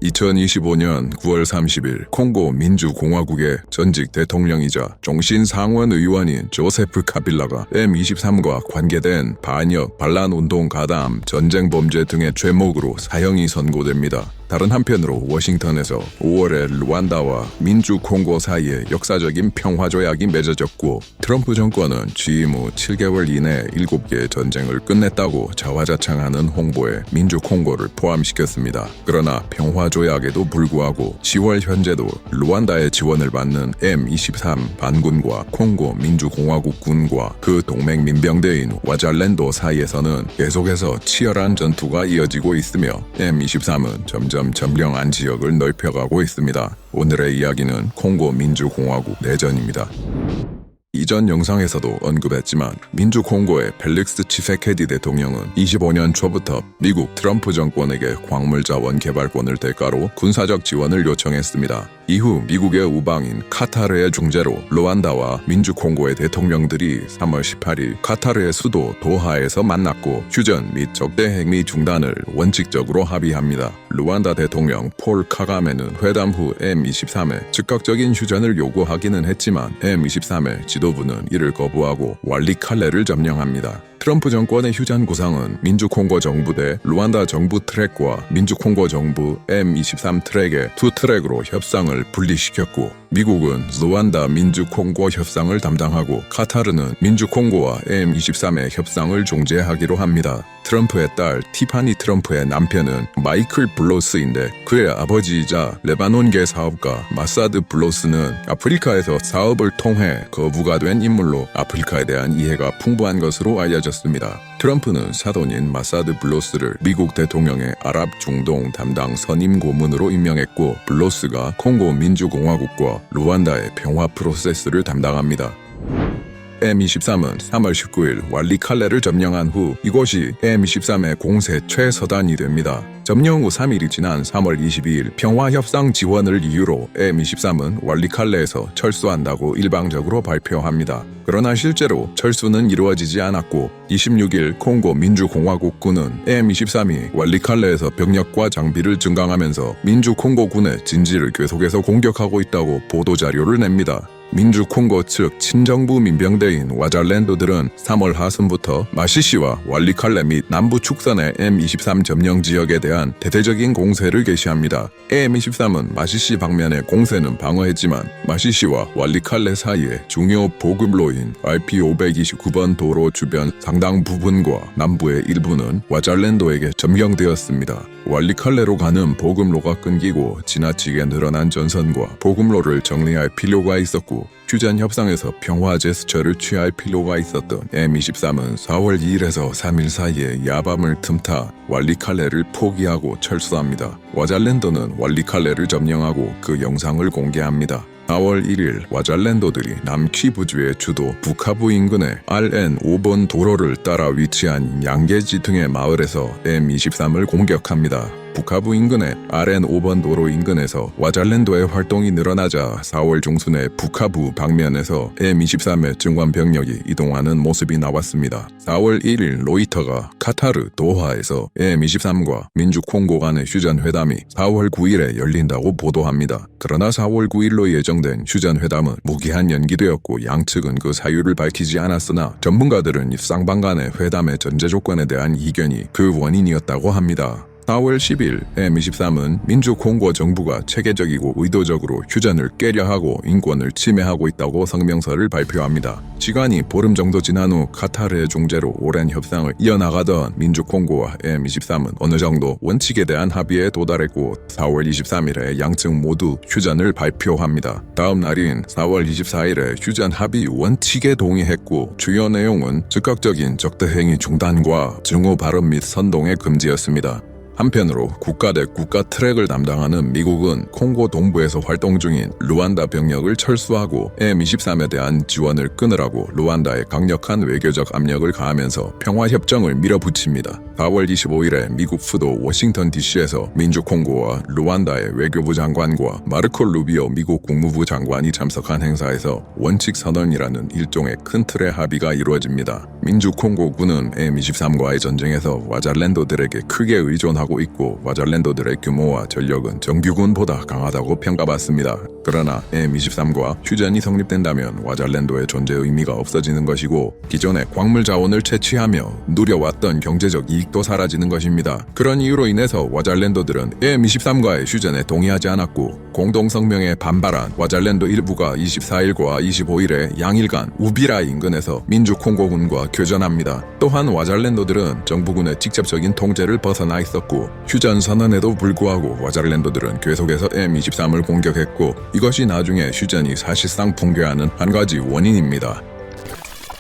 2025년 9월 30일 콩고 민주공화국의 전직 대통령이자 종신상원 의원인 조세프 카빌라가 M23과 관계된 반역, 반란운동 가담, 전쟁 범죄 등의 죄목으로 사형이 선고됩니다. 다른 한편으로 워싱턴에서 5월에 루안다와 민주콩고 사이에 역사적인 평화조약이 맺어졌고 트럼프 정권은 취임 후 7개월 이내 7개의 전쟁을 끝냈다고 자화자찬하는 홍보에 민주콩고를 포함시켰습니다. 그러나 평화조약에도 불구하고 10월 현재도 루안다의 지원을 받는 M23 반군과 콩고 민주공화국군과 그 동맹 민병대인 와잘랜도 사이에서는 계속해서 치열한 전투가 이어지고 있으며 M23은 점점 점령한 지역을 넓혀가고 있습니다. 오늘의 이야기는 콩고 민주공화국 내전입니다. 이전 영상에서도 언급했지만 민주콩고의 펠릭스 치세케디 대통령은 25년 초부터 미국 트럼프 정권에게 광물자원 개발권을 대가로 군사적 지원을 요청했습니다. 이후 미국의 우방인 카타르의 중재로 루안다와 민주콩고의 대통령들이 3월 18일 카타르의 수도 도하에서 만났고 휴전 및 적대 행위 중단을 원칙적으로 합의합니다. 루안다 대통령 폴 카가메는 회담 후 M23의 즉각적인 휴전을 요구하기는 했지만 M23의 지도부는 이를 거부하고 왈리칼레를 점령합니다. 트럼프 정권의 휴전 구상은 민주콩고 정부 대 루안다 정부 트랙과 민주콩고 정부 M23 트랙의 두 트랙으로 협상을 분리시켰고 미국은 루안다 민주콩고 협상을 담당하고 카타르는 민주콩고와 M23의 협상을 중재하기로 합니다. 트럼프의 딸 티파니 트럼프의 남편은 마이클 블로스인데 그의 아버지이자 레바논계 사업가 마사드 블로스는 아프리카에서 사업을 통해 거부가 된 인물로 아프리카에 대한 이해가 풍부한 것으로 알려졌습니다. 트럼프는 사돈인 마사드 블로스를 미국 대통령의 아랍 중동 담당 선임 고문으로 임명했고 블로스가 콩고 민주공화국과 루안다의 평화 프로세스를 담당합니다. M23은 3월 19일 왈리칼레를 점령한 후 이곳이 M23의 공세 최서단이 됩니다. 점령 후 3일이 지난 3월 22일 평화협상 지원을 이유로 M23은 왈리칼레에서 철수한다고 일방적으로 발표합니다. 그러나 실제로 철수는 이루어지지 않았고 26일 콩고 민주공화국군은 M23이 왈리칼레에서 병력과 장비를 증강하면서 민주콩고군의 진지를 계속해서 공격하고 있다고 보도자료를 냅니다. 민주콩고 측 친정부 민병대인 와잘랜도들은 3월 하순부터 마시시와 왈리칼레 및 남부 축선의 M23 점령 지역에 대한 대대적인 공세를 개시합니다. M23은 마시시 방면의 공세는 방어했지만 마시시와 왈리칼레 사이의 중요 보급로인 RP529번 도로 주변 상당 부분과 남부의 일부는 와잘랜도에게 점령되었습니다. 왈리칼레로 가는 보급로가 끊기고 지나치게 늘어난 전선과 보급로를 정리할 필요가 있었고 휴전 협상에서 평화 제스처를 취할 필요가 있었던 M23은 4월 2일에서 3일 사이에 야밤을 틈타 왈리칼레를 포기하고 철수합니다. 와잘랜도는 왈리칼레를 점령하고 그 영상을 공개합니다. 4월 1일 와잘랜도들이 남키부주의 주도 부카부 인근의 RN5번 도로를 따라 위치한 양계지 등의 마을에서 M23을 공격합니다. 부카부 인근의 RN5번 도로 인근에서 와잘랜도의 활동이 늘어나자 4월 중순에 부카부 방면에서 M23의 증원 병력이 이동하는 모습이 나왔습니다. 4월 1일 로이터가 카타르 도하에서 M23과 민주콩고 간의 휴전 회담이 4월 9일에 열린다고 보도합니다. 그러나 4월 9일로 예정된 휴전 회담은 무기한 연기되었고 양측은 그 사유를 밝히지 않았으나 전문가들은 쌍방 간의 회담의 전제 조건에 대한 이견이 그 원인이었다고 합니다. 4월 10일 M23은 민주콩고 정부가 체계적이고 의도적으로 휴전을 깨려하고 인권을 침해하고 있다고 성명서를 발표합니다. 시간이 보름 정도 지난 후 카타르의 중재로 오랜 협상을 이어나가던 민주콩고와 M23은 어느 정도 원칙에 대한 합의에 도달했고 4월 23일에 양측 모두 휴전을 발표합니다. 다음 날인 4월 24일에 휴전 합의 원칙에 동의했고 주요 내용은 즉각적인 적대행위 중단과 증오 발언 및 선동의 금지였습니다. 한편으로 국가 대 국가 트랙을 담당하는 미국은 콩고 동부에서 활동 중인 루안다 병력을 철수하고 M23에 대한 지원을 끊으라고 루안다에 강력한 외교적 압력을 가하면서 평화협정을 밀어붙입니다. 4월 25일에 미국 수도 워싱턴 DC에서 민주콩고와 루안다의 외교부 장관과 마르코 루비오 미국 국무부 장관이 참석한 행사에서 원칙선언이라는 일종의 큰 틀의 합의가 이루어집니다. 민주콩고군은 M23과의 전쟁에서 와잘랜도들에게 크게 의존하고 주장하고 있고 와잘랜도들의 규모와 전력은 정규군보다 강하다고 평가받습니다. 그러나 M23과 휴전이 성립된다면 와잘랜도의 존재 의미가 없어지는 것이고 기존의 광물 자원을 채취하며 누려왔던 경제적 이익도 사라지는 것입니다. 그런 이유로 인해서 와잘랜도들은 M23과의 휴전에 동의하지 않았고 공동성명에 반발한 와잘랜도 일부가 24일과 25일에 양일간 우비라 인근에서 민주콩고군과 교전합니다. 또한 와잘랜도들은 정부군의 직접적인 통제를 벗어나 있었고 휴전 선언에도 불구하고 와잘랜도들은 계속해서 M23을 공격했고 이것이 나중에 휴전이 사실상 붕괴하는 한 가지 원인입니다.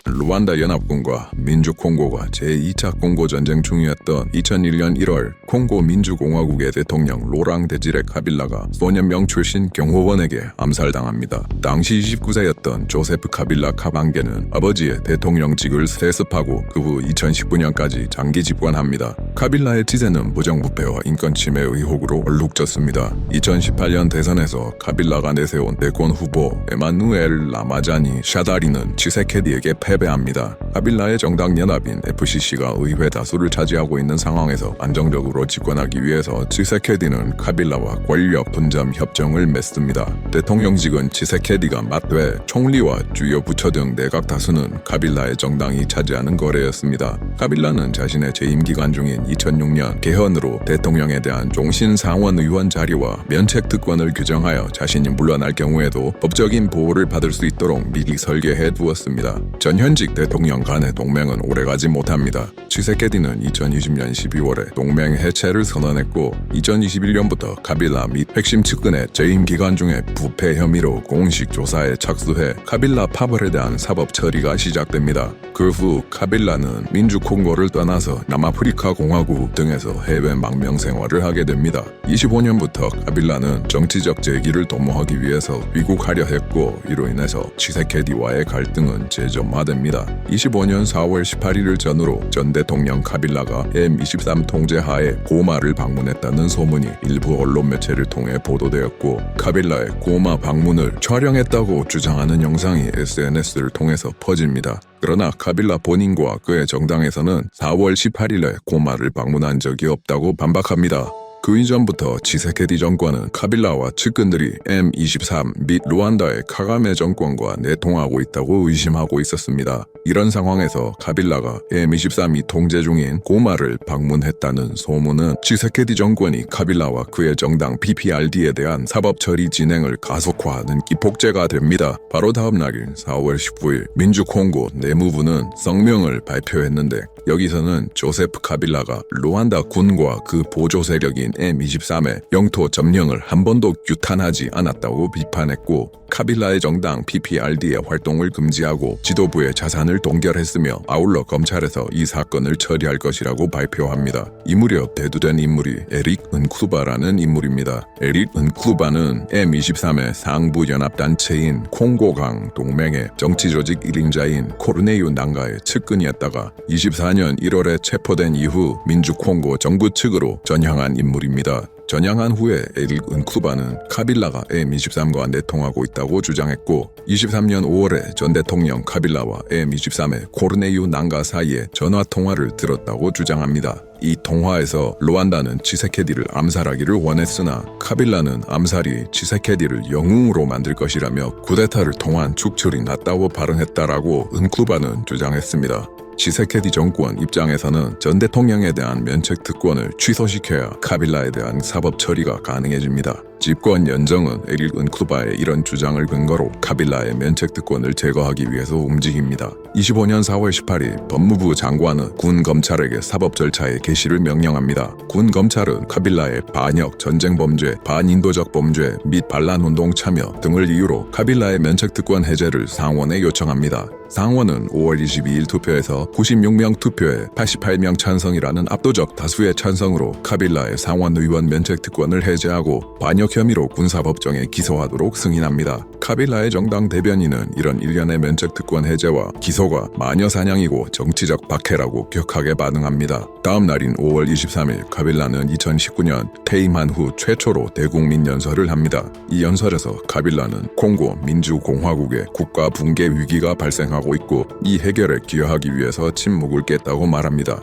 루안다 연합군과 민주콩고가 제2차 콩고 전쟁 중이었던 2001년 1월 콩고 민주공화국의 대통령 로랑 데지레 카빌라가 소년명 출신 경호원에게 암살당합니다. 당시 29세였던 조세프 카빌라 카방게는 아버지의 대통령직을 세습하고 그 후 2019년까지 장기 집권합니다. 카빌라의 지세는 부정부패와 인권침해 의혹으로 얼룩졌습니다. 2018년 대선에서 카빌라가 내세운 대권 후보 에마누엘 라마자니 샤다리는 치세케디에게 패배합니다. 카빌라의 정당 연합인 FCC가 의회 다수를 차지하고 있는 상황에서 안정적으로 집권하기 위해서 치세케디는 카빌라와 권력 분점 협정을 맺습니다. 대통령직은 치세케디가 맡되 총리와 주요 부처 등 내각 다수는 카빌라의 정당이 차지하는 거래였습니다. 카빌라는 자신의 재임 기간 중인 2006년 개헌으로 대통령에 대한 종신상원 의원 자리와 면책 특권을 규정하여 자신이 물러날 경우에도 법적인 보호를 받을 수 있도록 미리 설계해 두었습니다. 현직 대통령 간의 동맹은 오래가지 못합니다. 치세케디는 2020년 12월에 동맹 해체를 선언했고 2021년부터 카빌라 및 핵심 측근의 재임 기간 중에 부패 혐의로 공식 조사에 착수해 카빌라 파벌에 대한 사법 처리가 시작됩니다. 그 후 카빌라는 민주콩고를 떠나서 남아프리카 공화국 등에서 해외 망명 생활을 하게 됩니다. 25년부터 카빌라는 정치적 재기를 도모하기 위해서 귀국하려 했고 이로 인해서 치세케디와의 갈등은 재점화됩니다. 25년 4월 18일을 전후로 전 대통령 카빌라가 M23 통제하에 고마를 방문했다는 소문이 일부 언론 매체를 통해 보도되었고 카빌라의 고마 방문을 촬영했다고 주장하는 영상이 SNS를 통해서 퍼집니다. 그러나 카빌라 본인과 그의 정당에서는 4월 18일에 고마를 방문한 적이 없다고 반박합니다. 그 이전부터 치세케디 정권은 카빌라와 측근들이 M23 및 루안다의 카가메 정권과 내통하고 있다고 의심하고 있었습니다. 이런 상황에서 카빌라가 M23이 통제 중인 고마를 방문했다는 소문은 치세케디 정권이 카빌라와 그의 정당 PPRD에 대한 사법 처리 진행을 가속화하는 기폭제가 됩니다. 바로 다음 날인 4월 19일 민주콩고 내무부는 성명을 발표했는데 여기서는 조세프 카빌라가 루안다 군과 그 보조 세력인 M23의 영토 점령을 한 번도 규탄하지 않았다고 비판했고 카빌라의 정당 PPRD의 활동을 금지하고 지도부의 자산을 동결했으며 아울러 검찰에서 이 사건을 처리할 것이라고 발표합니다. 이 무렵 대두된 인물이 에릭 은클루바라는 인물입니다. 에릭 은클루바는 M23의 상부 연합단체인 콩고강 동맹의 정치조직 1인자인 코르네유 난가의 측근이었다가 24년 1월에 체포된 이후 민주콩고 정부 측으로 전향한 인물입니다. 전향한 후에 에릭 은클루바는 카빌라가 M23과 내통하고 있다고 주장했고 23년 5월에 전 대통령 카빌라와 M23의 코르네유 난가 사이에 전화통화를 들었다고 주장합니다. 이 통화에서 루안다는 치세케디를 암살하기를 원했으나 카빌라는 암살이 치세케디를 영웅으로 만들 것이라며 쿠데타를 통한 축출이 낫다고 발언했다라고 은클루바는 주장했습니다. 치세케디 정권 입장에서는 전 대통령에 대한 면책 특권을 취소시켜야 카빌라에 대한 사법 처리가 가능해집니다. 집권 연정은 에릭 은클루바의 이런 주장을 근거로 카빌라의 면책 특권을 제거하기 위해서 움직입니다. 25년 4월 18일 법무부 장관은 군 검찰에게 사법 절차의 개시를 명령합니다. 군 검찰은 카빌라의 반역, 전쟁 범죄, 반인도적 범죄 및 반란운동 참여 등을 이유로 카빌라의 면책 특권 해제를 상원에 요청합니다. 상원은 5월 22일 투표에서 96명 투표에 88명 찬성이라는 압도적 다수의 찬성으로 카빌라의 상원 의원 면책 특권을 해제하고 반역 혐의로 군사법정에 기소하도록 승인합니다. 카빌라의 정당 대변인은 이런 일련의 면책 특권 해제와 기소가 마녀 사냥이고 정치적 박해라고 격하게 반응합니다. 다음 날인 5월 23일 카빌라는 2019년 퇴임한 후 최초로 대국민 연설을 합니다. 이 연설에서 카빌라는 콩고 민주공화국의 국가 붕괴 위기가 발생하고 있고 이 해결에 기여하기 위해서 침묵을 깼다고 말합니다.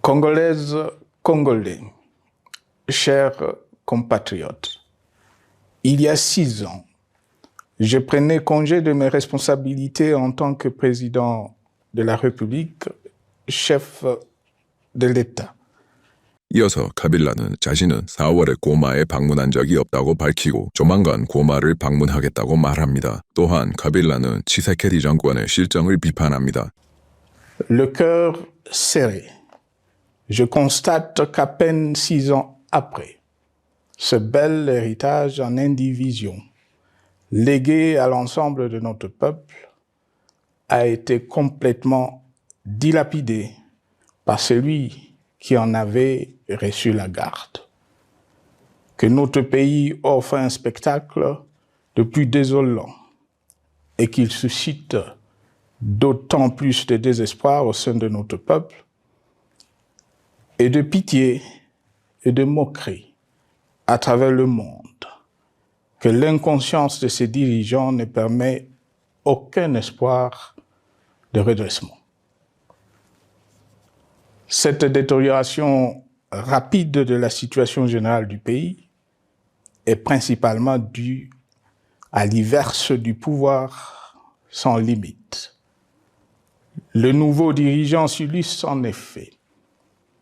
Congolaises, Congolais, chers compatriotes, il y a 6 ans, je prenais congé de mes responsabilités en tant que président de la République, chef de l'État. 이어서 카빌라는 자신은 4월에 고마에 방문한 적이 없다고 밝히고 조만간 고마를 방문하겠다고 말합니다. 또한 카빌라는 치세케디 정권의 실정을 비판합니다. Le cœur serré, je constate qu'à peine 6 ans après, ce bel héritage en indivision, légué à l'ensemble de notre peuple, a été complètement dilapidé par celui qui en avait reçu la garde. Que notre pays offre un spectacle de plus désolant et qu'il suscite d'autant plus de désespoir au sein de notre peuple et de pitié et de moquerie à travers le monde, que l'inconscience de ses dirigeants ne permet aucun espoir de redressement. Cette détérioration rapide de la situation générale du pays est principalement due à l'inverse du pouvoir sans limite. Le nouveau dirigeant s'illustre en effet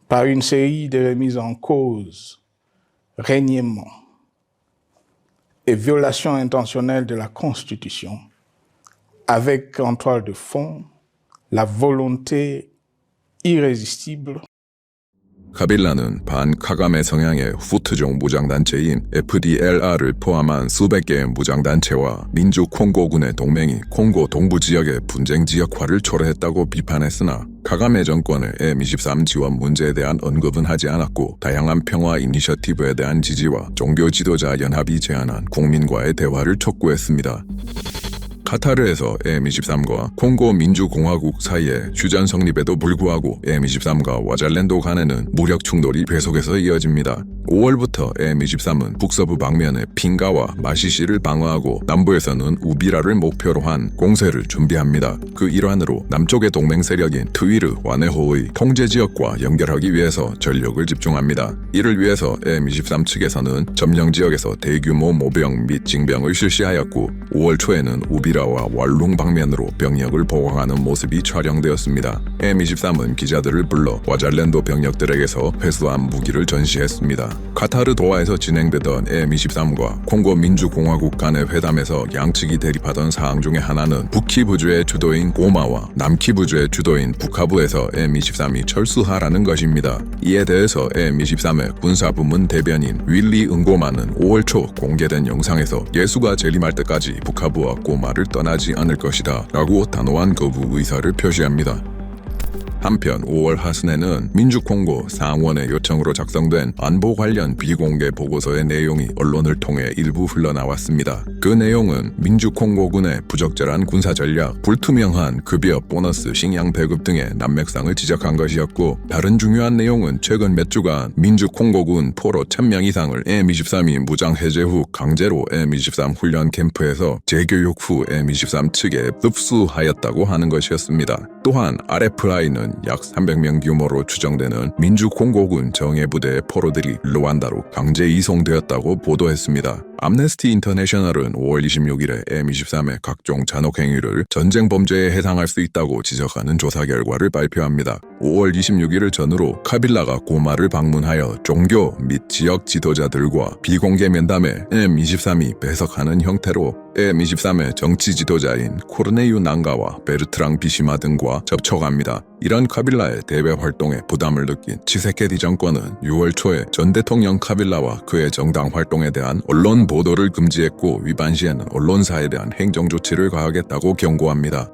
par une série de remises en cause, reniements et violations intentionnelles de la Constitution, avec en toile de fond la volonté irrésistible. 카빌라는 반카가메 성향의 후트종 무장단체인 FDLR을 포함한 수백 개의 무장단체와 민주 콩고군의 동맹이 콩고 동부 지역의 분쟁 지역화를 초래했다고 비판했으나 카가메 정권의 M23 지원 문제에 대한 언급은 하지 않았고 다양한 평화 이니셔티브에 대한 지지와 종교 지도자 연합이 제안한 국민과의 대화를 촉구했습니다. 카타르에서 M23과 콩고 민주공화국 사이에 휴전 성립에도 불구하고 M23과 와잘랜도 간에는 무력 충돌이 계속해서 이어집니다. 5월부터 M23은 북서부 방면에 핑가와 마시시를 방어하고 남부에서는 우비라를 목표로 한 공세를 준비합니다. 그 일환으로 남쪽의 동맹 세력인 트위르, 와네호의 통제 지역과 연결하기 위해서 전력을 집중합니다. 이를 위해서 M23 측에서는 점령 지역에서 대규모 모병 및 징병을 실시하였고 5월 초에는 우비라와 왈룽 방면으로 병력을 보강하는 모습이 촬영되었습니다. M23은 기자들을 불러 와잘랜도 병력들에게서 회수한 무기를 전시했습니다. 카타르 도하에서 진행되던 M23과 콩고 민주공화국 간의 회담에서 양측이 대립하던 사항 중에 하나는 북키부주의 주도인 고마와 남키부주의 주도인 부카부에서 M23이 철수하라는 것입니다. 이에 대해서 M23의 군사부문 대변인 윌리 응고마는 5월 초 공개된 영상에서 예수가 재림할 때까지 부카부와 고마를 떠나지 않을 것이다 라고 단호한 거부 의사를 표시합니다. 한편 5월 하순에는 민주콩고 상원의 요청으로 작성된 안보 관련 비공개 보고서의 내용이 언론을 통해 일부 흘러나왔습니다. 그 내용은 민주콩고군의 부적절한 군사전략, 불투명한 급여, 보너스, 식량 배급 등의 난맥상을 지적한 것이었고 다른 중요한 내용은 최근 몇 주간 민주콩고군 포로 1000명 이상을 M23이 무장 해제 후 강제로 M23 훈련 캠프에서 재교육 후 M23 측에 흡수하였다고 하는 것이었습니다. 또한 RFI는 약 300명 규모로 추정되는 민주콩고군 정예부대의 포로들이 루안다로 강제 이송되었다고 보도했습니다. 암네스티 인터내셔널은 5월 26일에 M23의 각종 잔혹 행위를 전쟁 범죄에 해당할 수 있다고 지적하는 조사 결과를 발표합니다. 5월 26일을 전후로 카빌라가 고마를 방문하여 종교 및 지역 지도자들과 비공개 면담에 M23이 배석하는 형태로 M23의 정치 지도자인 코르네유 난가와 베르트랑 비시마 등과 접촉합니다. 이런 카빌라의 대외 활동에 부담을 느낀 치세케디 정권은 6월 초에 전 대통령 카빌라와 그의 정당 활동에 대한 언론 보도를 금지했고 위반 시에는 언론사에 대한 행정 조치를 가하겠다고 경고합니다.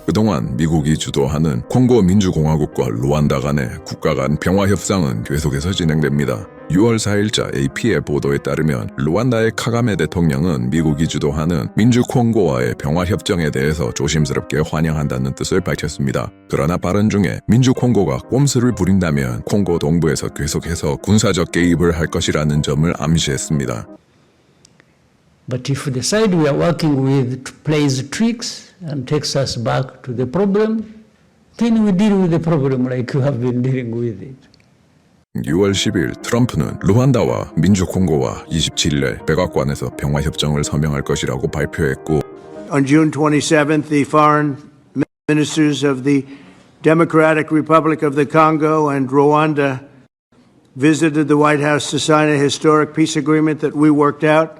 그동안 미국이 주도하는 콩고 민주공화국과 루안다 간의 국가 간 평화 협상은 계속해서 진행됩니다. 6월 4일자 AP의 보도에 따르면 루안다의 카가메 대통령은 미국이 주도하는 민주콩고와의 평화협정에 대해서 조심스럽게 환영한다는 뜻을 밝혔습니다. 그러나 발언 중에 민주콩고가 꼼수를 부린다면 콩고 동부에서 계속해서 군사적 개입을 할 것이라는 점을 암시했습니다. But if the side we are working with plays tricks and takes us back to the problem, then we deal with the problem like you have been dealing with it. 6월 10일 트럼프는 루안다와 민주콩고와 27일에 백악관에서 평화협정을 서명할 것이라고 발표했고 On June 27th, the foreign ministers of the Democratic Republic of the Congo and Rwanda visited the White House to sign a historic peace agreement that we worked out.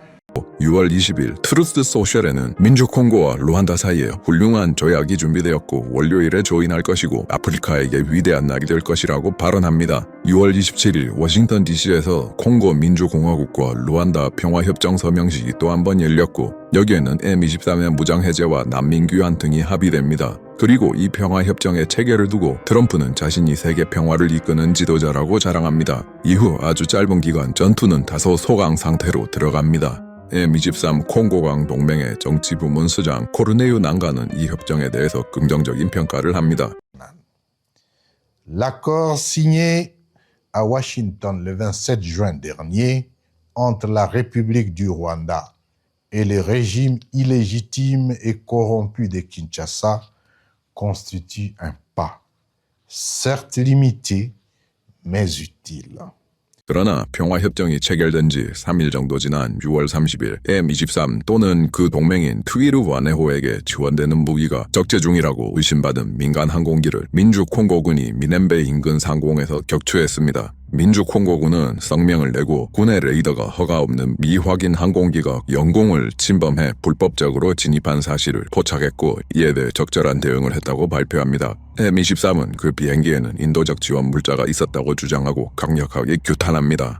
6월 20일 트루스 소셜에는 민주콩고와 루안다 사이에 훌륭한 조약이 준비되었고 월요일에 조인할 것이고 아프리카에게 위대한 날이 될 것이라고 발언합니다. 6월 27일 워싱턴 DC에서 콩고 민주공화국과 루안다 평화협정 서명식이 또 한 번 열렸고 여기에는 M23의 무장해제와 난민 귀환 등이 합의됩니다. 그리고 이 평화협정의 체결을 두고 트럼프는 자신이 세계 평화를 이끄는 지도자라고 자랑합니다. 이후 아주 짧은 기간 전투는 다소 소강 상태로 들어갑니다. M23 콩고강 동맹의 정치부문수장 코르네유 난가는 이 협정에 대해서 긍정적인 평가를 합니다. L'accord signé à Washington le 27 juin dernier entre la République du Rwanda et le régime illégitime et corrompu de Kinshasa constitue un pas, certes limité, mais utile. 그러나 평화협정이 체결된 지 3일 정도 지난 6월 30일 M23 또는 그 동맹인 트위르와네호에게 지원되는 무기가 적재 중이라고 의심받은 민간 항공기를 민주콩고군이 미넨베 인근 상공에서 격추했습니다. 민주콩고군은 성명을 내고 군의 레이더가 허가 없는 미확인 항공기가 영공을 침범해 불법적으로 진입한 사실을 포착했고 이에 대해 적절한 대응을 했다고 발표합니다. M23은 그 비행기에는 인도적 지원 물자가 있었다고 주장하고 강력하게 규탄합니다.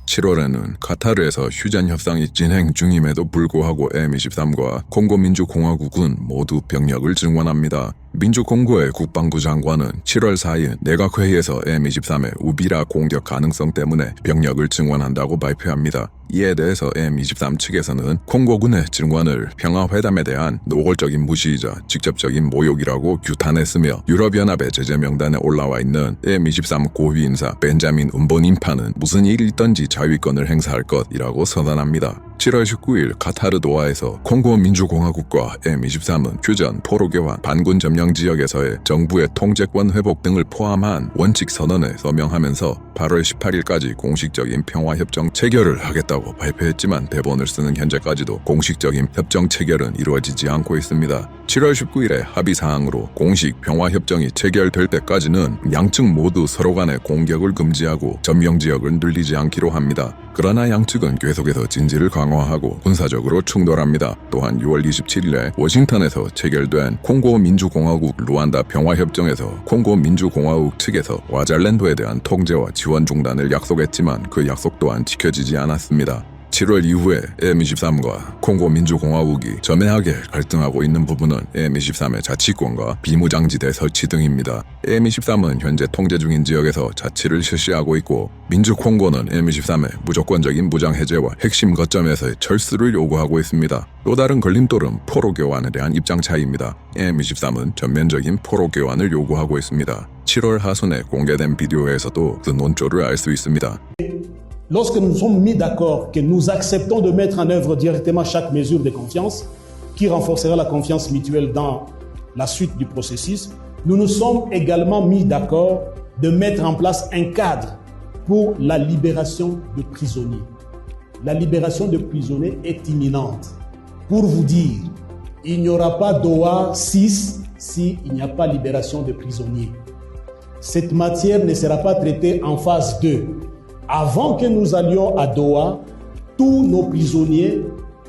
7월에는 카타르에서 휴전 협상이 진행 중임에도 불구하고 M23과 콩고민주공화국은 모두 병력을 증원합니다. 민주콩고의 국방부 장관은 7월 4일 내각회의에서 M23의 우비라 공격 가능성 때문에 병력을 증원한다고 발표합니다. 이에 대해서 M23 측에서는 콩고군의 증원을 평화회담에 대한 노골적인 무시이자 직접적인 모욕이라고 규탄했으며 유럽연합의 제재 명단에 올라와 있는 M23 고위 인사 벤자민 운보닌파는 무슨 일이 있든지 자위권을 행사할 것이라고 선언합니다. 7월 19일 카타르 도하에서 콩고 민주공화국과 M23은 휴전, 포로교환, 반군 점령 지역에서의 정부의 통제권 회복 등을 포함한 원칙 선언에 서명하면서 8월 18일까지 공식적인 평화협정 체결을 하겠다고 발표했지만 대본을 쓰는 현재까지도 공식적인 협정 체결은 이루어지지 않고 있습니다. 7월 19일에 합의 사항으로 공식 평화협정이 체결될 때까지는 양측 모두 서로 간의 공격을 금지하고 점령 지역을 늘리지 않기로 합니다. 그러나 양측은 계속해서 진지를 강화하고 군사적으로 충돌합니다. 또한 6월 27일에 워싱턴에서 체결된 콩고 민주공화국 루안다 평화협정에서 콩고 민주공화국 측에서 와잘랜도에 대한 통제와 지원 중단을 약속했지만 그 약속 또한 지켜지지 않았습니다. 7월 이후에 M23과 콩고 민주공화국이 점애하게 갈등하고 있는 부분은 M23의 자치권과 비무장지대 설치 등입니다. M23은 현재 통제 중인 지역에서 자치를 실시하고 있고 민주콩고는 M23의 무조건적인 무장해제와 핵심 거점에서의 철수를 요구하고 있습니다. 또 다른 걸림돌은 포로교환에 대한 입장 차이입니다. M23은 전면적인 포로교환을 요구하고 있습니다. 7월 하순에 공개된 비디오에서도 그 논조를 알 수 있습니다. Lorsque nous sommes mis d'accord que nous acceptons de mettre en œuvre directement chaque mesure de confiance qui renforcera la confiance mutuelle dans la suite du processus, nous nous sommes également mis d'accord de mettre en place un cadre pour la libération de prisonniers. La libération de prisonniers est imminente. Pour vous dire, il n'y aura pas Doha 6 s'il n'y a pas libération de prisonniers. Cette matière ne sera pas traitée en phase 2. Avant que nous allions à Doha, tous nos prisonniers,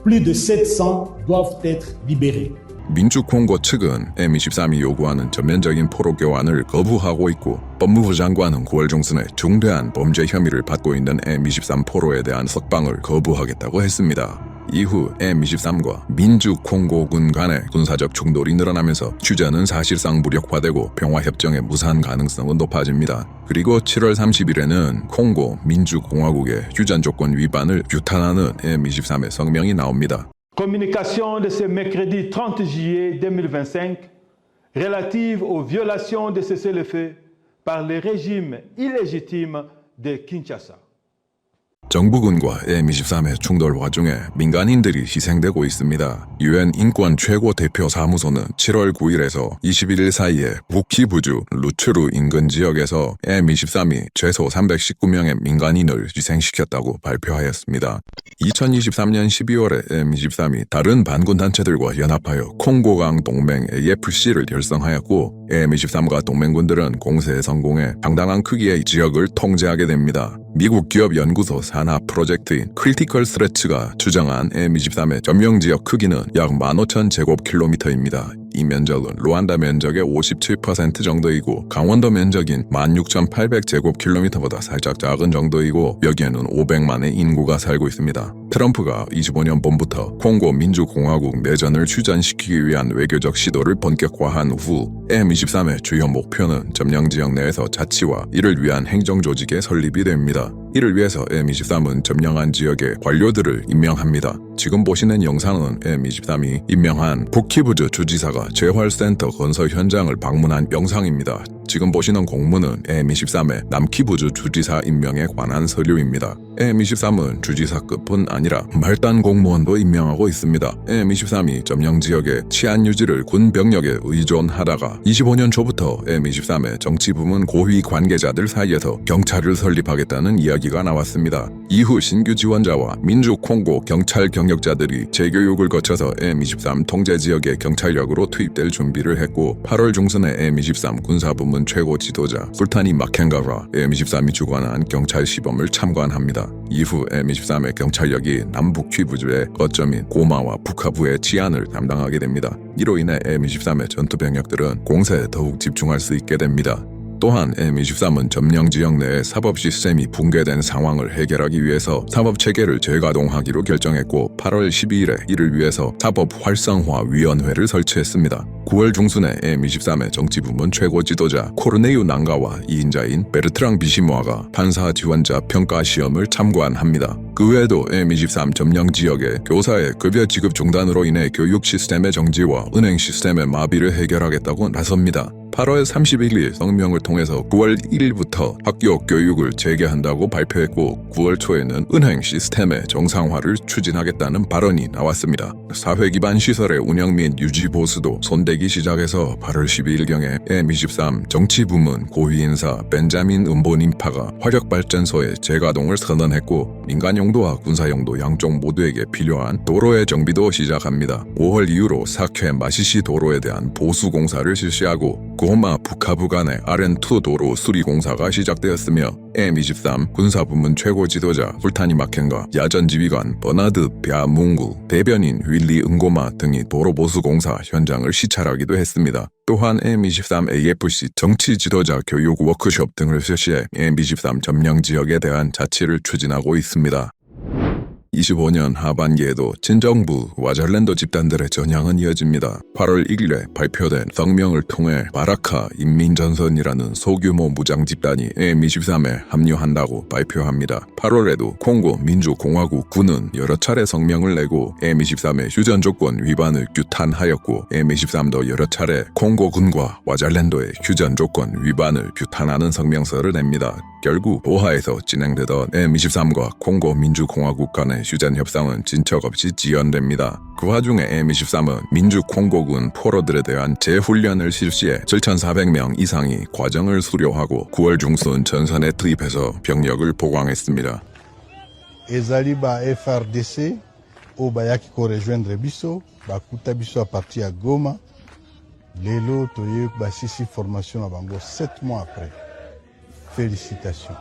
plus de 700, doivent être libérés. 민주콩고 측은 M23이 요구하는 전면적인 포로교환을 거부하고 있고 법무부 장관은 9월 중순에 중대한 범죄 혐의를 받고 있는 M23 포로에 대한 석방을 거부하겠다고 했습니다. 이후 M23과 민주콩고군 간의 군사적 충돌이 늘어나면서 휴전은 사실상 무력화되고 평화협정의 무산 가능성은 높아집니다. 그리고 7월 30일에는 콩고 민주공화국의 휴전 조건 위반을 규탄하는 M23의 성명이 나옵니다. Communication de ce mercredi 30 juillet 2025 relative aux violations de cessez-le-feu par le régime illégitime de Kinshasa. 정부군과 M23의 충돌 와중에 민간인들이 희생되고 있습니다. UN 인권 최고 대표 사무소는 7월 9일에서 21일 사이에 북키부주 루츠루 인근 지역에서 M23이 최소 319명의 민간인을 희생시켰다고 발표하였습니다. 2023년 12월에 M23이 다른 반군 단체들과 연합하여 콩고강 동맹 AFC를 결성하였고 M23과 동맹군들은 공세에 성공해 상당한 크기의 지역을 통제하게 됩니다. 미국 기업 연구소 산하 프로젝트인 크리티컬 스레츠가 추정한 M23의 점령지역 크기는 약 15,000제곱킬로미터입니다. 이 면적은 루안다 면적의 57% 정도이고 강원도 면적인 16,800제곱킬로미터보다 살짝 작은 정도이고 여기에는 500만의 인구가 살고 있습니다. 트럼프가 25년 봄부터 콩고 민주공화국 내전을 휴전시키기 위한 외교적 시도를 본격화한 후 M23의 주요 목표는 점령지역 내에서 자치와 이를 위한 행정조직의 설립이 됩니다. 이를 위해서 M23은 점령한 지역의 관료들을 임명합니다. 지금 보시는 영상은 M23이 임명한 북키부주 주지사가 재활센터 건설 현장을 방문한 영상입니다. 지금 보시는 공문은 M23의 남키부주 주지사 임명에 관한 서류입니다. M23은 주지사급뿐 아니라 말단 공무원도 임명하고 있습니다. M23이 점령지역의 치안 유지를 군 병력에 의존하다가 25년 초부터 M23의 정치부문 고위 관계자들 사이에서 경찰을 설립하겠다는 이야기가 나왔습니다. 이후 신규 지원자와 민주콩고 경찰 경력자들이 재교육을 거쳐서 M23 통제지역의 경찰력으로 투입될 준비를 했고 8월 중순에 M23 군사부문 최고 지도자 술타니 마켄가와 M23이 주관한 경찰 시범을 참관합니다. 이후 M23의 경찰력이 남북 퀴부주의 거점인 고마와 북하부의 치안을 담당하게 됩니다. 이로 인해 M23의 전투병력들은 공세에 더욱 집중할 수 있게 됩니다. 또한 M23은 점령 지역 내에 사법 시스템이 붕괴된 상황을 해결하기 위해서 사법체계를 재가동하기로 결정했고 8월 12일에 이를 위해서 사법 활성화 위원회를 설치했습니다. 9월 중순에 M23의 정치부문 최고 지도자 코르네유 난가와 2인자인 베르트랑 비시모아가 판사 지원자 평가 시험을 참관합니다. 그 외에도 M23 점령 지역의 교사의 급여 지급 중단으로 인해 교육 시스템의 정지와 은행 시스템의 마비를 해결하겠다고 나섭니다. 8월 31일 성명을 통해서 9월 1일부터 학교 교육을 재개한다고 발표했고 9월 초에는 은행 시스템의 정상화를 추진하겠다는 발언이 나왔습니다. 사회 기반 시설의 운영 및 유지 보수도 손대기 시작해서 8월 12일경에 M23 정치부문 고위인사 벤자민 은보닌파가 화력발전소의 재가동을 선언했고 민간용도와 군사용도 양쪽 모두에게 필요한 도로의 정비도 시작합니다. 5월 이후로 사케 마시시 도로에 대한 보수 공사를 실시하고 고마 북하부 간의 RN2 도로 수리 공사가 시작되었으며 M23 군사부문 최고 지도자 풀타니 마켄과 야전지휘관 버나드 벼뭉구, 대변인 윌리 은고마 등이 도로 보수 공사 현장을 시찰하기도 했습니다. 또한 M23 AFC 정치 지도자 교육 워크숍 등을 실시해 M23 점령 지역에 대한 자치를 추진하고 있습니다. 25년 하반기에도 친정부 와잘랜도 집단들의 전향은 이어집니다. 8월 1일에 발표된 성명을 통해 바라카 인민전선이라는 소규모 무장 집단이 M23에 합류한다고 발표합니다. 8월에도 콩고 민주공화국 군은 여러 차례 성명을 내고 M23의 휴전 조건 위반을 규탄하였고 M23도 여러 차례 콩고 군과 와잘랜도의 휴전 조건 위반을 규탄하는 성명서를 냅니다. 결국 도하에서 진행되던 M23과 콩고 민주공화국 간의 휴전 협상은 진척 없이 지연됩니다. 그 와중에 M23은 민주콩고군 포로들에 대한 재훈련을 실시해 7,400명 이상이 과정을 수료하고 9월 중순 전선에 투입해서 병력을 보강했습니다. ezali ba FRDC oyo bayaki korejoindre biso bakuta biso apartir ya Goma lelo toye basisi formation na bango 7 mois après. Félicitations.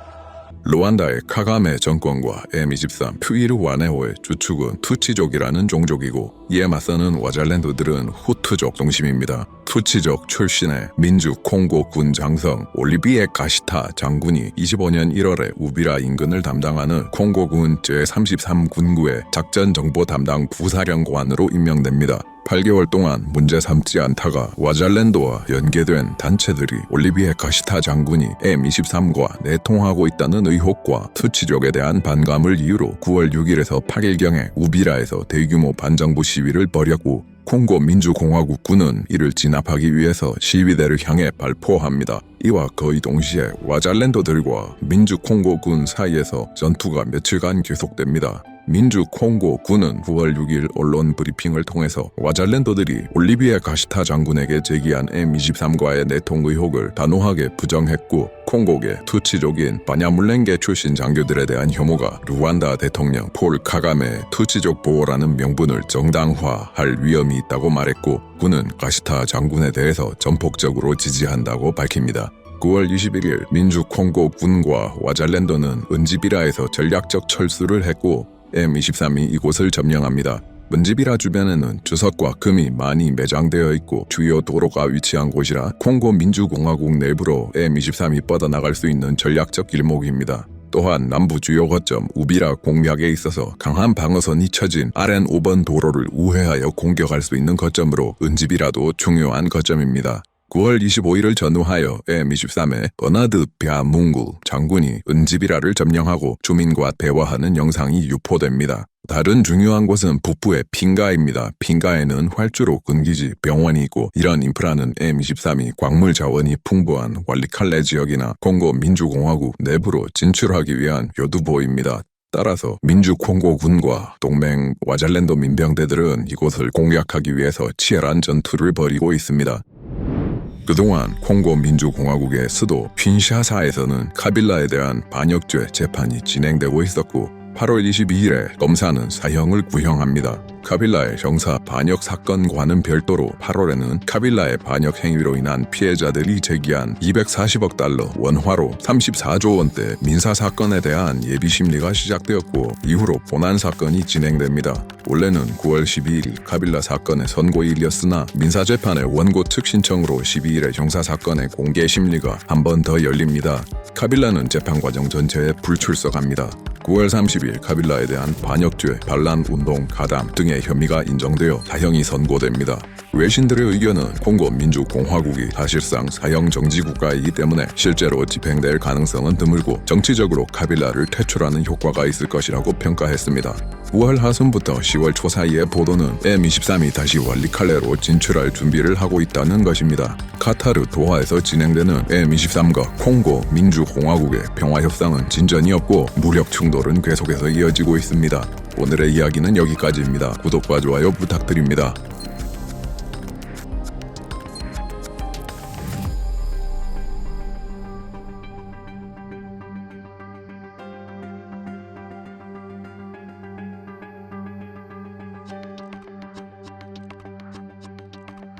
루안다의 카가메 정권과 M23 퓨이르와네호의 주축은 투치족이라는 종족이고 이에 맞서는 와잘랜도들은 후투족 중심입니다. 투치족 출신의 민주 콩고 군 장성 올리비에 가시타 장군이 25년 1월에 우비라 인근을 담당하는 콩고군 제33군구의 작전정보 담당 부사령관으로 임명됩니다. 8개월 동안 문제 삼지 않다가 와잘랜도와 연계된 단체들이 올리비에 가시타 장군이 M23과 내통하고 있다는 의혹과 투치족에 대한 반감을 이유로 9월 6일에서 8일경에 우비라에서 대규모 반정부 시위를 벌였고 콩고 민주공화국군은 이를 진압하기 위해서 시위대를 향해 발포합니다. 이와 거의 동시에 와잘랜도들과 민주콩고군 사이에서 전투가 며칠간 계속됩니다. 민주콩고군은 9월 6일 언론 브리핑을 통해서 와잘랜도들이 올리비에 가시타 장군에게 제기한 M23과의 내통 의혹을 단호하게 부정했고, 콩고계 투치족인 바냐물랭게 출신 장교들에 대한 혐오가 루완다 대통령 폴 카가메 투치족 보호라는 명분을 정당화할 위험이 있다고 말했고, 군은 가시타 장군에 대해서 전폭적으로 지지한다고 밝힙니다. 9월 21일 민주콩고군과 와잘랜도는 은지비라에서 전략적 철수를 했고 M23이 이곳을 점령합니다. 은지비라 주변에는 주석과 금이 많이 매장되어 있고 주요 도로가 위치한 곳이라 콩고 민주공화국 내부로 M23이 뻗어나갈 수 있는 전략적 길목입니다. 또한 남부 주요 거점 우비라 공략에 있어서 강한 방어선이 쳐진 RN 5번 도로를 우회하여 공격할 수 있는 거점으로 은지비라도 중요한 거점입니다. 9월 25일을 전후하여 M23의 어나드 벼뭉구 장군이 은지비라를 점령하고 주민과 대화하는 영상이 유포됩니다. 다른 중요한 곳은 북부의 핑가입니다. 핑가에는 활주로 군기지, 병원이 있고 이런 인프라는 M23이 광물 자원이 풍부한 왈리칼레 지역이나 콩고 민주공화국 내부로 진출하기 위한 요두보입니다. 따라서 민주콩고군과 동맹 와잘랜도 민병대들은 이곳을 공략하기 위해서 치열한 전투를 벌이고 있습니다. 그동안 콩고 민주공화국의 수도 퀸샤사에서는 카빌라에 대한 반역죄 재판이 진행되고 있었고 8월 22일에 검사는 사형을 구형합니다. 카빌라의 형사 반역 사건과는 별도로 8월에는 카빌라의 반역 행위로 인한 피해자들이 제기한 240억 달러 원화로 34조 원대 민사 사건에 대한 예비 심리가 시작되었고 이후로 본안 사건이 진행됩니다. 원래는 9월 12일 카빌라 사건의 선고일이었으나 민사재판의 원고 측 신청으로 12일에 형사 사건의 공개 심리가 한 번 더 열립니다. 카빌라는 재판 과정 전체에 불출석합니다. 9월 30일 카빌라에 대한 반역죄, 반란운동, 가담 등의 혐의가 인정되어 사형이 선고됩니다. 외신들의 의견은 콩고 민주공화국이 사실상 사형 정지 국가이기 때문에 실제로 집행될 가능성은 드물고 정치적으로 카빌라를 퇴출하는 효과가 있을 것이라고 평가했습니다. 9월 하순부터 10월 초 사이의 보도는 M23이 다시 왈리칼레로 진출할 준비를 하고 있다는 것입니다. 카타르 도하에서 진행되는 M23과 콩고 민주공화국의 평화협상은 진전이 없고 무력 충돌은 계속해서 이어지고 있습니다. 오늘의 이야기는 여기까지입니다. 구독과 좋아요 부탁드립니다.